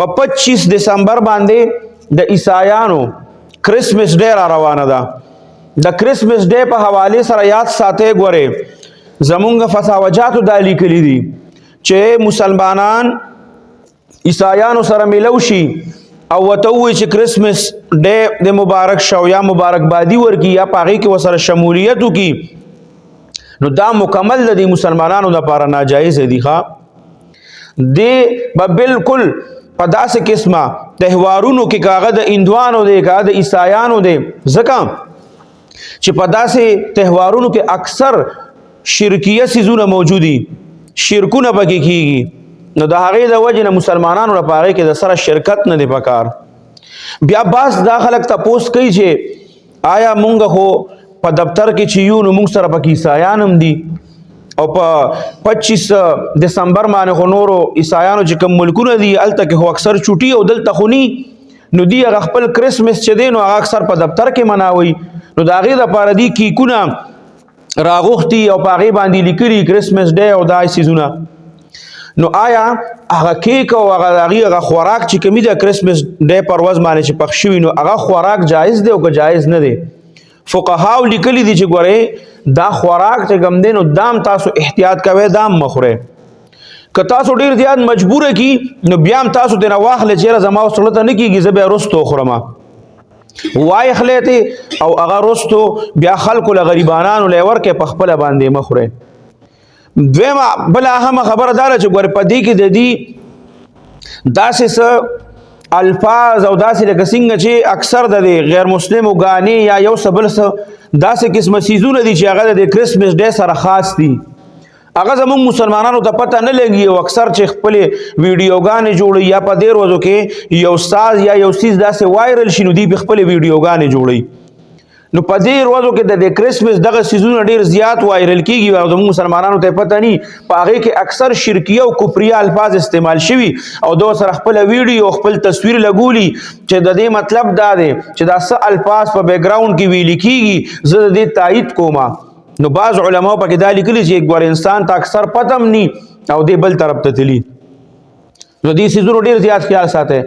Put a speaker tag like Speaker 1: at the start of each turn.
Speaker 1: په 25 دسمبر باندې د عیسایانو کرسمس ډے را روانه ده. د کرسمس ډے په حواله سره یاد ساتي ګوره زمونږ فتاوجاتو دا لیکلي دي چې مسلمانان عیسایانو سره ملو شي او وته وي چې کرسمس ډے د مبارک شو یا مبارکبادي ورکی یا پاغي کې وسره شمولیت کی نو دا مکمل د مسلمانانو لپاره ناجایز دي ښا دی به بالکل په داسې قسمه تهوارونو کې کاغه د اندوانو دی کاغه د عیسایانو دی ځکه چې په داسې تهوارونو کې اکثر شرکیه سيزونه موجودي شرکونه پکې کیږي نو د هغې د وجې نه مسلمانانو لپاره کې د سره شرکت نه دی پکار. بیا باز دا خلک تپوس کوي چې آیا مونږ خو په دفتر کې چې یو نو مونږ سره پکې عیسایان هم دي او په 25 دسمبر باندې خو نورو عیسایانو چې کوم ملکونه دي هلته کې خو اکثر چوټي او دلته خو ني نو دی هغه خپل کرسمس چې دی نو هغه اکثر په دفتر کې مناوي نو د هغې دپاره دي کیکونه راغوښتي او په هغې باندې لیکلي کرسمس ډے او دا سیزونه. نو آیا هغه کیک او هغه خوراک چې کومي د کرسمس ډے پر ورځ باندې چې پخ شوي نو هغه خوراک جایز دی او که جایز نه دی؟ فقهاو لیکلي دي چې ګورئ دا خوراک چې کوم دی نو دام تاسو احتیاط کوئ دام مه خورئ. که تاسو ډېر زیات مجبوره کی نو بیا هم تاسو ترې نه واخلئ چېرې زما اوس زړه ته نه کېږي زه بیا رستو خورمه وای خلیته او هغه رستو بیا خلکو له غریبانانو له ورکې په خپله باندې مه خورئ. دویمه بله اهمه خبره دا ده چې ګورې په دې کې د دې داسې څه الفاظ او داسې لکه څنګه چې اکثر د غیر مسلمو ګانې یا یو څه بل څه داسې قسمه څیزونه دي چې هغه د کرسمس ډے سره خاص دي هغه زموږ مسلمانانو ته پته نه لګي او اکثر چې خپلې ویډیوګانې جوړوي یا په دې ورځو کې یو ساز یا یو څیز داسې وایرل شي نو دوی په خپلې ویډیوګانې جوړوي نو په دې ورځو کې د کرسمس دغه څیزونه ډېر زیات وایرل کیږي او زموږ مسلمانانو ته پته ني په هغې کې اکثر شرکیه او کفریه الفاظ استعمال شوي او دو سره خپله ویډیو خپل تصویر لګولي چې د دې مطلب دا دی چې دا څه الفاظ په بیک ګراوند کې ویلي کیږي زه د دې تایید کومه. نو بعض علماو پکې دا لیکلي چې ګور انسان ته اکثر پته هم ني او دې بل طرف ته تلي نو دې څیزونو ډېر زیات خیال ساتئ.